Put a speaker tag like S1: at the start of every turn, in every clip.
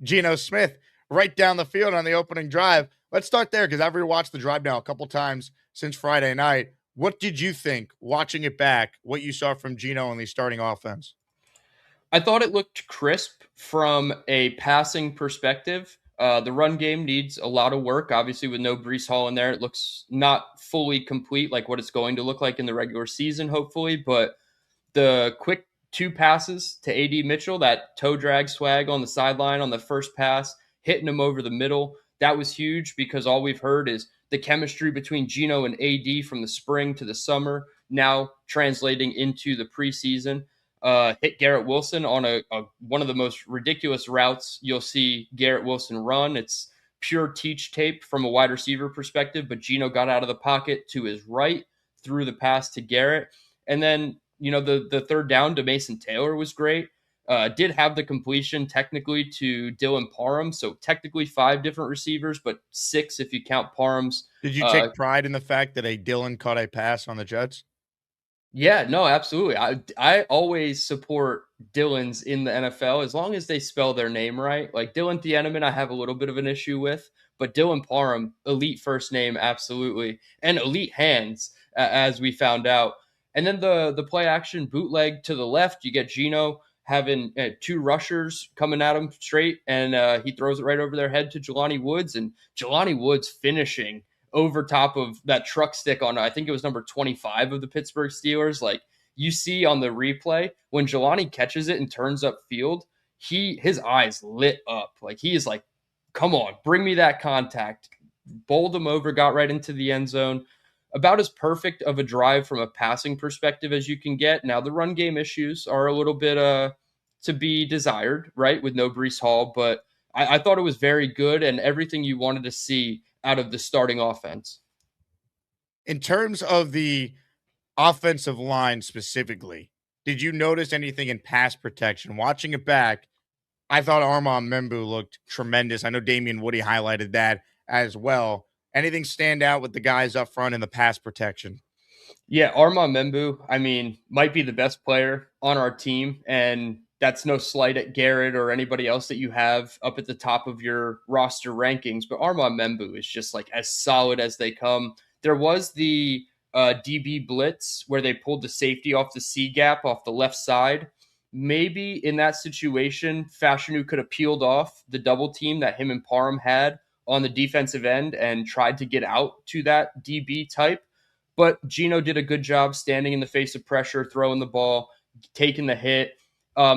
S1: Geno Smith right down the field on the opening drive. Let's start there because I've rewatched the drive now a couple times since Friday night. What did you think watching it back, what you saw from Geno in the starting offense?
S2: I thought it looked crisp from a passing perspective. The run game needs a lot of work. Obviously, with no Brees Hall in there, it looks not fully complete like what it's going to look like in the regular season, hopefully. But the quick two passes to AD Mitchell, that toe drag swag on the sideline on the first pass, hitting him over the middle, that was huge because all we've heard is the chemistry between Geno and AD from the spring to the summer, now translating into the preseason. Hit Garrett Wilson on a one of the most ridiculous routes you'll see Garrett Wilson run. It's pure teach tape from a wide receiver perspective, but Geno got out of the pocket to his right, threw the pass to Garrett, and then the third down to Mason Taylor was great. Did have the completion technically to Dylan Parham, so technically five different receivers, but six if you count Parham's.
S1: Did you take pride in the fact that a Dylan caught a pass on the Jets?
S2: Yeah, no, absolutely. I always support Dylans in the NFL as long as they spell their name right. Like Dylan Tereman, I have a little bit of an issue with, but Dylan Parham, elite first name, absolutely, and elite hands, as we found out. And then the play action bootleg to the left, you get Geno having two rushers coming at him straight, and he throws it right over their head to Jelani Woods, and Jelani Woods finishing over top of that truck stick on, I think it was number 25 of the Pittsburgh Steelers. Like you see on the replay, when Jelani catches it and turns up field, his eyes lit up. Like he is like, come on, bring me that contact. Bowled him over, got right into the end zone. About as perfect of a drive from a passing perspective as you can get. Now the run game issues are a little bit to be desired, right? With no Brees Hall, but I thought it was very good and everything you wanted to see out of the starting offense.
S1: In terms of the offensive line specifically, did you notice anything in pass protection? Watching it back, I thought Armand Membu looked tremendous. I know Damian Woody highlighted that as well. Anything stand out with the guys up front in the pass protection?
S2: Yeah, Armand Membu, I mean, might be the best player on our team, and that's no slight at Garrett or anybody else that you have up at the top of your roster rankings. But Armand Membu is just like as solid as they come. There was the DB blitz where they pulled the safety off the C gap off the left side. Maybe in that situation, Fashanu could have peeled off the double team that him and Parham had on the defensive end and tried to get out to that DB type. But Geno did a good job standing in the face of pressure, throwing the ball, taking the hit.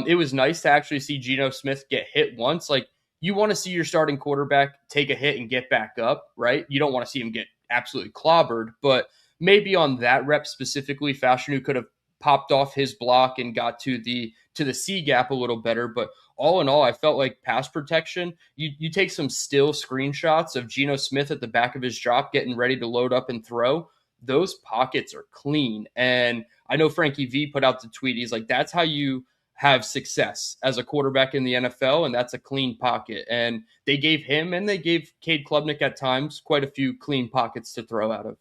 S2: It was nice to actually see Geno Smith get hit once. Like you want to see your starting quarterback take a hit and get back up, right? You don't want to see him get absolutely clobbered, but maybe on that rep specifically, Fashanu could have popped off his block and got to the C gap a little better. But all in all, I felt like pass protection. You take some still screenshots of Geno Smith at the back of his drop, getting ready to load up and throw. Those pockets are clean, and I know Frankie V put out the tweet. He's like, "That's how you have success as a quarterback in the NFL, and that's a clean pocket." And they gave him and they gave Cade Klubnik at times quite a few clean pockets to throw out of.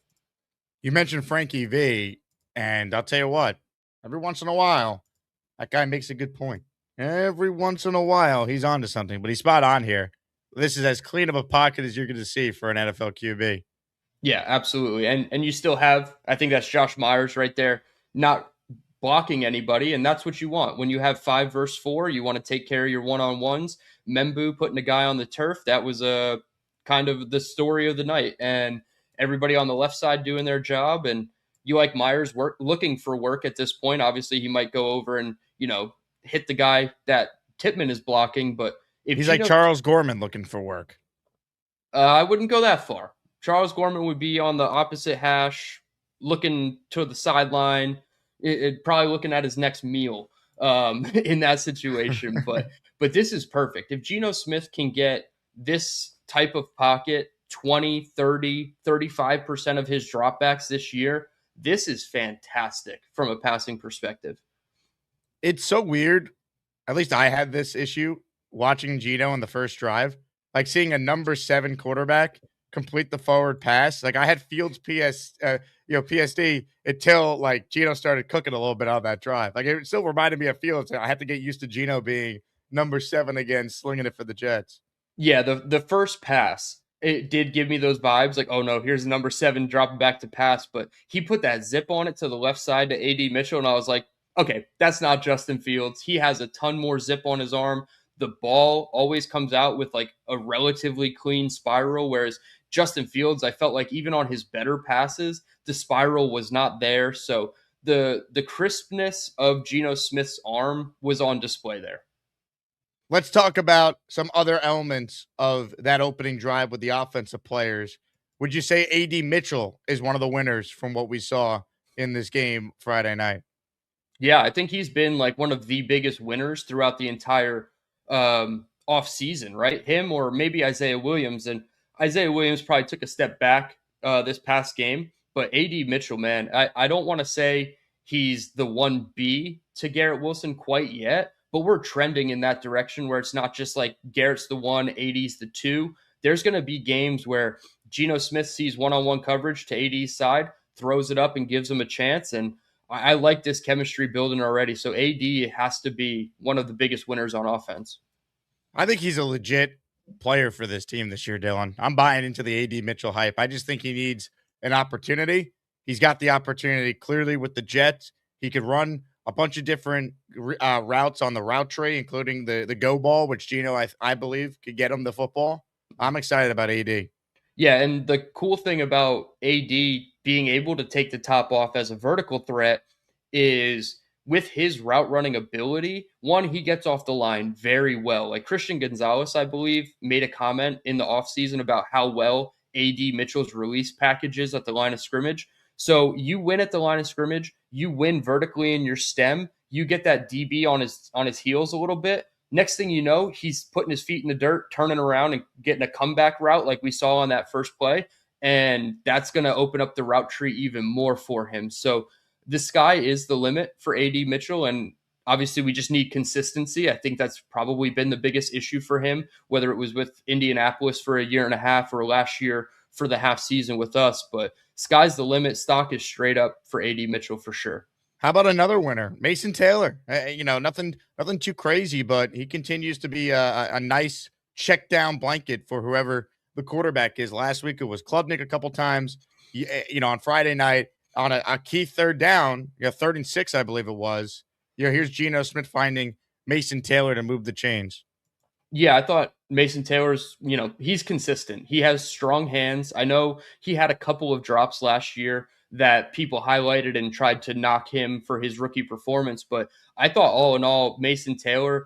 S1: You mentioned Frankie V, and I'll tell you what, every once in a while, that guy makes a good point. Every once in a while, he's onto something, but he's spot on here. This is as clean of a pocket as you're going to see for an NFL QB.
S2: Yeah, absolutely. And you still have, I think that's Josh Myers right there, not blocking anybody, and that's what you want. When you have 5 versus 4, you want to take care of your one-on-ones. Membu putting a guy on the turf, that was a kind of the story of the night. And everybody on the left side doing their job, and you like Myers looking for work at this point. Obviously, he might go over and, hit the guy that Tippmann is blocking, but if
S1: he's like Charles Gorman looking for work.
S2: I wouldn't go that far. Charles Gorman would be on the opposite hash, looking to the sideline, probably looking at his next meal in that situation. But this is perfect. If Geno Smith can get this type of pocket, 20, 30, 35% of his dropbacks this year, this is fantastic from a passing perspective.
S1: It's so weird. At least I had this issue watching Geno in the first drive, like seeing a number 7 quarterback complete the forward pass. Like I had Fields PSD until like Geno started cooking a little bit on that drive. Like it still reminded me of Fields. I had to get used to Geno being number 7 again, slinging it for the Jets.
S2: Yeah, the first pass, it did give me those vibes like, oh no, here's number 7 dropping back to pass, but he put that zip on it to the left side to AD Mitchell, and I was like, okay, that's not Justin Fields. He has a ton more zip on his arm. The ball always comes out with like a relatively clean spiral, whereas Justin Fields, I felt like even on his better passes, the spiral was not there. So the crispness of Geno Smith's arm was on display there.
S1: Let's talk about some other elements of that opening drive with the offensive players. Would you say AD Mitchell is one of the winners from what we saw in this game Friday night?
S2: Yeah, I think he's been like one of the biggest winners throughout the entire off season, right? Him or maybe Isaiah Williams. And Isaiah Williams probably took a step back this past game. But AD Mitchell, man, I don't want to say he's the 1B to Garrett Wilson quite yet, but we're trending in that direction where it's not just like Garrett's the 1, AD's the 2. There's going to be games where Geno Smith sees one-on-one coverage to AD's side, throws it up and gives him a chance. And I like this chemistry building already. So AD has to be one of the biggest winners on offense.
S1: I think he's a legit player for this team this year, Dylan. I'm buying into the AD Mitchell hype. I just think he needs an opportunity. He's got the opportunity clearly with the Jets. He could run a bunch of different routes on the route tree, including the go ball, which Geno, I believe, could get him the football. I'm excited about AD.
S2: Yeah, and the cool thing about AD being able to take the top off as a vertical threat is with his route running ability, one, he gets off the line very well. Like Christian Gonzalez, I believe, made a comment in the offseason about how well AD Mitchell's release package is at the line of scrimmage. So you win at the line of scrimmage, you win vertically in your stem, you get that DB on his heels a little bit. Next thing you know, he's putting his feet in the dirt, turning around and getting a comeback route like we saw on that first play. And that's going to open up the route tree even more for him. So the sky is the limit for AD Mitchell. And obviously, we just need consistency. I think that's probably been the biggest issue for him, whether it was with Indianapolis for a year and a half or last year for the half season with us. But sky's the limit. Stock is straight up for AD Mitchell for sure.
S1: How about another winner, Mason Taylor? Nothing too crazy, but he continues to be a nice check down blanket for whoever the quarterback is. Last week it was Klubnik a couple times. On Friday night on a key third down, 3rd and 6, I believe it was. Here's Geno Smith finding Mason Taylor to move the chains.
S2: Yeah, I thought Mason Taylor's, he's consistent. He has strong hands. I know he had a couple of drops last year that people highlighted and tried to knock him for his rookie performance. But I thought all in all, Mason Taylor,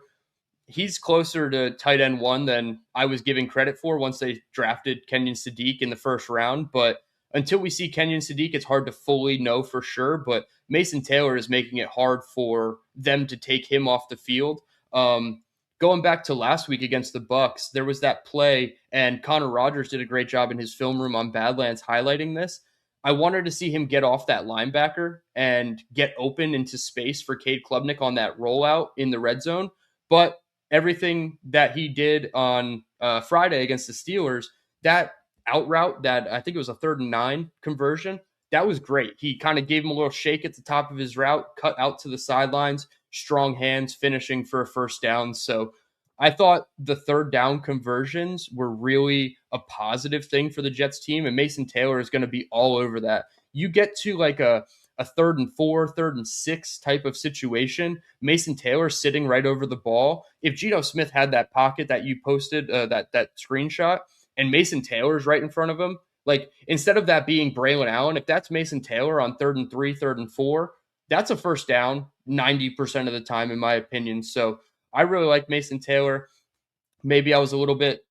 S2: he's closer to tight end 1 than I was giving credit for once they drafted Kenyon Sadiq in the first round. But until we see Kenyon Sadiq, it's hard to fully know for sure. But Mason Taylor is making it hard for them to take him off the field. Going back to last week against the Bucs, there was that play, and Connor Rogers did a great job in his film room on Badlands highlighting this. I wanted to see him get off that linebacker and get open into space for Cade Klubnik on that rollout in the red zone. But everything that he did on Friday against the Steelers, that out route, that I think it was a 3rd and 9 conversion, that was great. He kind of gave him a little shake at the top of his route, cut out to the sidelines, strong hands, finishing for a first down. So I thought the 3rd down conversions were really a positive thing for the Jets team, and Mason Taylor is going to be all over that. You get to like a 3rd and 4, 3rd and 6 type of situation, Mason Taylor sitting right over the ball. If Geno Smith had that pocket that you posted, that screenshot, and Mason Taylor's right in front of him, like instead of that being Braylon Allen, if that's Mason Taylor on 3rd and 3, 3rd and 4, that's a first down 90% of the time, in my opinion. So I really like Mason Taylor. Maybe I was a little bit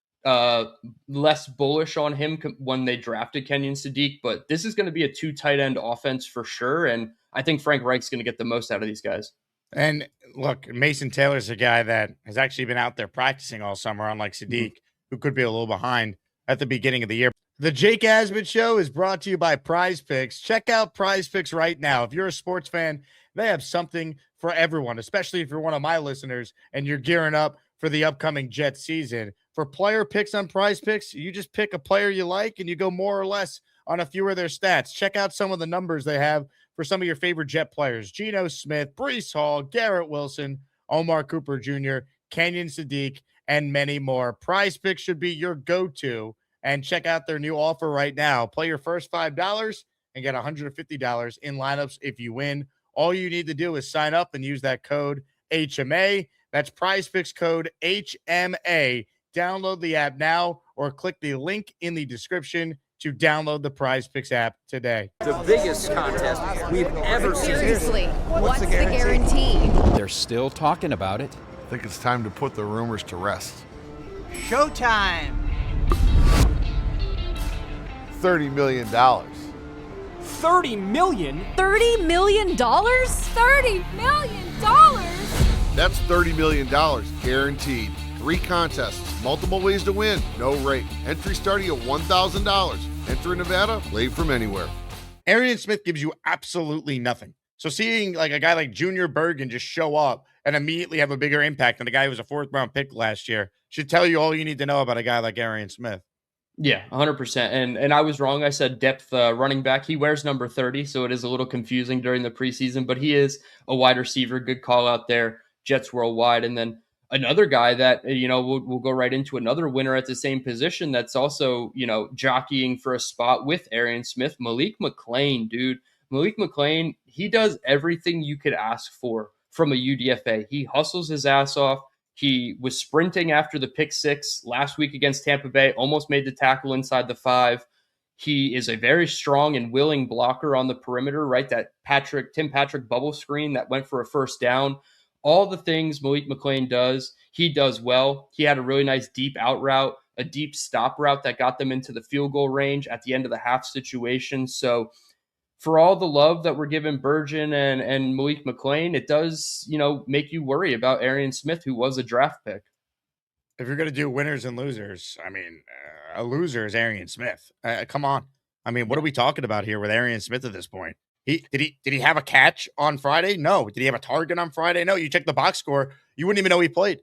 S2: less bullish on him when they drafted Kenyon Sadiq, but this is going to be a 2 tight end offense for sure. And I think Frank Reich's going to get the most out of these guys.
S1: And look, Mason Taylor's a guy that has actually been out there practicing all summer, unlike Sadiq, who could be a little behind at the beginning of the year. The Jake Asman Show is brought to you by PrizePicks. Check out PrizePicks right now. If you're a sports fan, they have something for everyone, especially if you're one of my listeners and you're gearing up for the upcoming Jets season. For player picks on PrizePicks, you just pick a player you like and you go more or less on a few of their stats. Check out some of the numbers they have for some of your favorite Jet players: Geno Smith, Breece Hall, Garrett Wilson, Omar Cooper Jr., Kenyon Sadiq, and many more. PrizePicks should be your go-to, and check out their new offer right now. Play your first $5 and get $150 in lineups if you win. All you need to do is sign up and use that code HMA. That's PrizePicks code HMA. Download the app now or click the link in the description to download the PrizePicks app today.
S3: The biggest contest we've ever seen.
S4: Seriously, what's the guarantee?
S5: They're still talking about it.
S6: I think it's time to put the rumors to rest.
S7: Showtime!
S6: $30 million.
S5: $30 million?
S4: $30 million? $30 million?
S6: That's $30 million guaranteed. 3 contests, multiple ways to win, no rate. Entry starting at $1,000. Enter in Nevada, play from anywhere.
S1: Arian Smith gives you absolutely nothing. So seeing like a guy like Junior Bergen just show up and immediately have a bigger impact than a guy who was a 4th-round pick last year should tell you all you need to know about a guy like Arian Smith.
S2: Yeah, 100%. And I was wrong. I said depth running back. He wears number 30, so it is a little confusing during the preseason, but he is a wide receiver. Good call out there. Jets worldwide. And then another guy that, we'll go right into another winner at the same position that's also, jockeying for a spot with Arian Smith, Malik McClain, dude. Malik McClain, he does everything you could ask for from a UDFA. He hustles his ass off. He was sprinting after the pick 6 last week against Tampa Bay, almost made the tackle inside the 5. He is a very strong and willing blocker on the perimeter, right? That Tim Patrick bubble screen that went for a first down. All the things Malik McClain does, he does well. He had a really nice deep out route, a deep stop route that got them into the field goal range at the end of the half situation. So for all the love that we're giving Bergen and Malik McClain, it does, make you worry about Arian Smith, who was a draft pick.
S1: If you're going to do winners and losers, a loser is Arian Smith. Come on. What are we talking about here with Arian Smith at this point? Did he have a catch on Friday? No. Did he have a target on Friday? No. You check the box score, you wouldn't even know he played.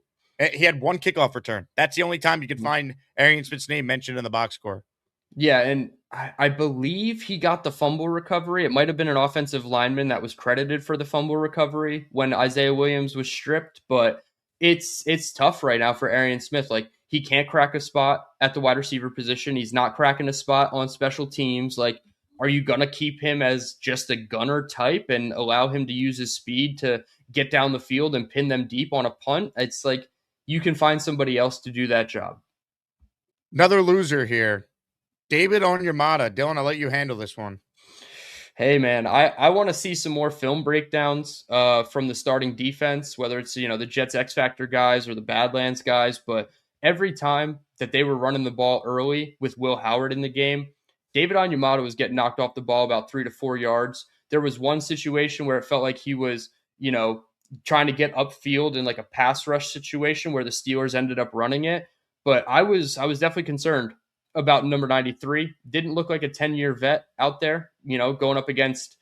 S1: He had 1 kickoff return. That's the only time you could find Arian Smith's name mentioned in the box score.
S2: Yeah, and I believe he got the fumble recovery. It might have been an offensive lineman that was credited for the fumble recovery when Isaiah Williams was stripped, but it's tough right now for Arian Smith. Like, he can't crack a spot at the wide receiver position. He's not cracking a spot on special teams. Like, are you going to keep him as just a gunner type and allow him to use his speed to get down the field and pin them deep on a punt? It's like you can find somebody else to do that job.
S1: Another loser here, David Onyemata. Dylan, I'll let you handle this one.
S2: Hey, man, I want to see some more film breakdowns from the starting defense, whether it's, the Jets X Factor guys or the Badlands guys. But every time that they were running the ball early with Will Howard in the game, David Onyemata was getting knocked off the ball about 3 to 4 yards. There was one situation where it felt like he was, trying to get upfield in like a pass rush situation where the Steelers ended up running it. But I was definitely concerned about number 93. Didn't look like a 10-year vet out there, going up against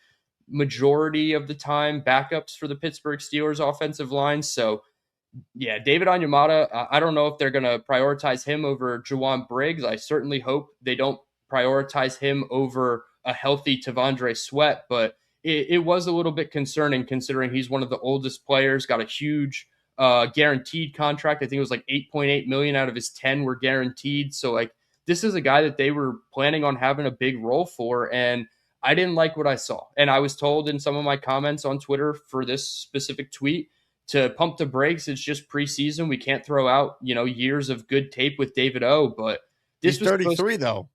S2: majority of the time backups for the Pittsburgh Steelers offensive line. So, yeah, David Onyemata, I don't know if they're going to prioritize him over Juwan Briggs. I certainly hope they don't prioritize him over a healthy Tavondre Sweat, but it was a little bit concerning considering he's one of the oldest players, got a huge guaranteed contract. I think it was like $8.8 million out of his 10 were guaranteed. So like, this is a guy that they were planning on having a big role for, and I didn't like what I saw. And I was told in some of my comments on Twitter for this specific tweet to pump the brakes. It's just preseason. We can't throw out, years of good tape with David O, but
S1: he's 33 though.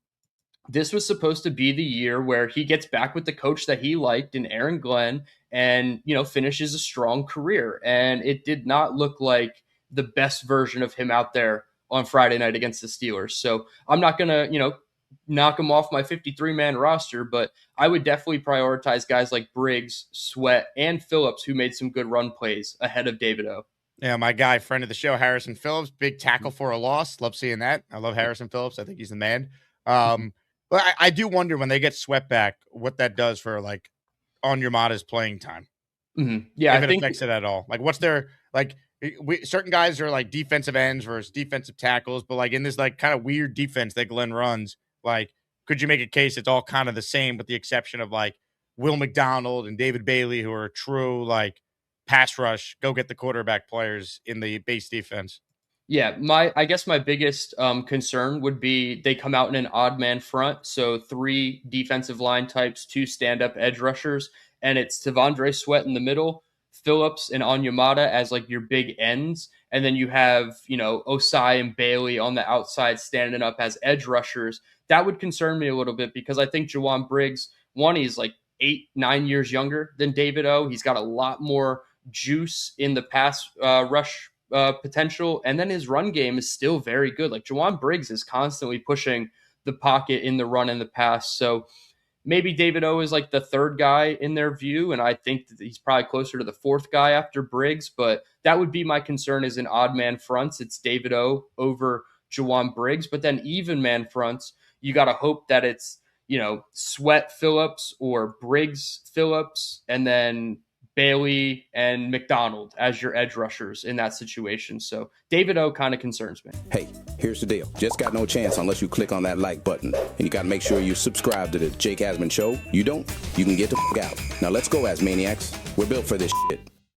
S2: This was supposed to be the year where he gets back with the coach that he liked in Aaron Glenn and, finishes a strong career. And it did not look like the best version of him out there on Friday night against the Steelers. So I'm not going to, knock him off my 53-man roster, but I would definitely prioritize guys like Briggs, Sweat, and Phillips, who made some good run plays ahead of David O.
S1: Yeah, my guy, friend of the show, Harrison Phillips, big tackle for a loss. Love seeing that. I love Harrison Phillips. I think he's the man. But I do wonder when they get Sweat back, what that does for like Onyemata's playing time.
S2: Mm-hmm. Yeah,
S1: if it affects it at all. Like, what's their like? Certain guys are like defensive ends versus defensive tackles, but like in this like kind of weird defense that Glenn runs, like, could you make a case it's all kind of the same with the exception of like Will McDonald and David Bailey, who are true like pass rush, go get the quarterback players in the base defense.
S2: Yeah, I guess my biggest concern would be they come out in an odd man front, so 3 defensive line types, 2 stand-up edge rushers, and it's Tavondre Sweat in the middle, Phillips and Onyemata as like your big ends, and then you have, Osai and Bailey on the outside standing up as edge rushers. That would concern me a little bit because I think Jawan Briggs, one, he's like 8-9 years younger than David O. He's got a lot more juice in the pass rush potential, and then his run game is still very good. Like Jawan Briggs is constantly pushing the pocket in the run and the pass. So maybe David O is like the 3rd guy in their view, and I think that he's probably closer to the 4th guy after Briggs, but that would be my concern is in odd man fronts. It's David O over Jawan Briggs, but then even man fronts, you got to hope that it's, Sweat Phillips or Briggs Phillips, and then Bailey and McDonald as your edge rushers in that situation. So David O kind of concerns me.
S8: Hey, here's the deal. Just got no chance unless you click on that like button. And you got to make sure you subscribe to the Jake Asman Show. You don't, you can get the f*** out. Now let's go, Asmaniacs. We're built for this shit.